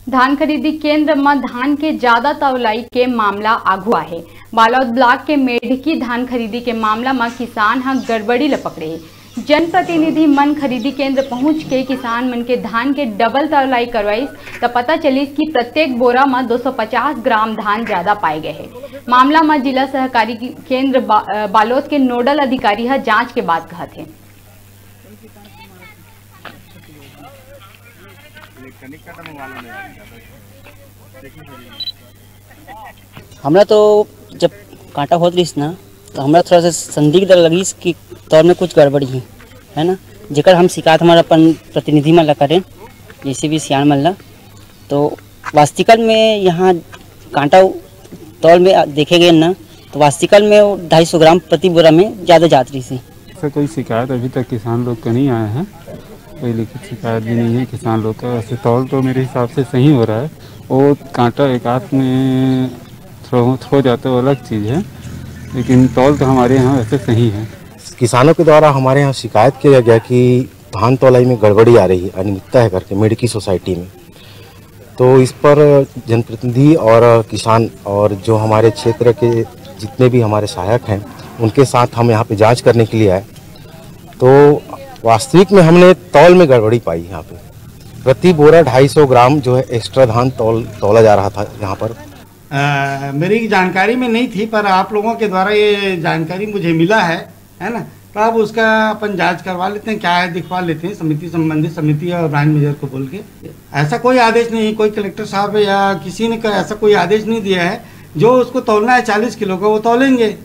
धान खरीदी केंद्र में धान के ज्यादा तौलाई के मामला आगू आहे। बालोद ब्लॉक के मेढकी धान खरीदी के मामला में किसान ह गड़बड़ी ल पकड़े। जनप्रतिनिधि मन खरीदी केंद्र पहुंच के किसान मन के धान के डबल तौलाई करवाइस तो पता चलिस कि प्रत्येक बोरा में 250 ग्राम धान ज्यादा पाए गए हैं। मामला में जिला सहकारी केंद्र बालोद के नोडल अधिकारी है जांच के बाद कहते हैं। हमरा तो जब कांटा होत रही ना तो हमरा थोड़ा सा संदिग्ध लगी कि तौर में कुछ गड़बड़ी है ना, जेकर हम शिकायत हमारा अपन प्रतिनिधि मन ला करें जैसे भी सियान मन ला। तो वास्तविकल में यहाँ कांटा तौल में देखे गए ना तो वास्तविकल में 250 ग्राम प्रति बोरा में ज़्यादा जात रही थी। ऐसा कोई शिकायत अभी तक किसान लोग का नहीं आया है, कोई लिखित शिकायत भी नहीं है किसान लोग का। वैसे तौल तो मेरे हिसाब से सही हो रहा है, वो कांटा एक आध में थ्रो जाता है अलग चीज़ है, लेकिन तौल तो हमारे यहाँ वैसे सही है। किसानों के द्वारा हमारे यहाँ शिकायत किया गया कि धान तौलाई में गड़बड़ी आ रही है, अनियमितता है करके मेढकी सोसाइटी में। तो इस पर जनप्रतिनिधि और किसान और जो हमारे क्षेत्र के जितने भी हमारे सहायक हैं उनके साथ हम यहाँ पे जांच करने के लिए आए। तो वास्तविक में हमने तौल में गड़बड़ी पाई। यहाँ पे प्रति बोरा 250 ग्राम जो है एक्स्ट्रा धान तौला जा रहा था यहाँ पर। मेरी जानकारी में नहीं थी, पर आप लोगों के द्वारा ये जानकारी मुझे मिला है ना। तो अब उसका अपन जांच करवा लेते हैं, क्या है दिखवा लेते हैं समिति, संबंधित समिति और ब्रांच मैनेजर को बोल के। ऐसा कोई आदेश नहीं, कोई कलेक्टर साहब या किसी ने ऐसा कोई आदेश नहीं दिया है। जो उसको तौलना है 40 किलो का वो तौलेंगे।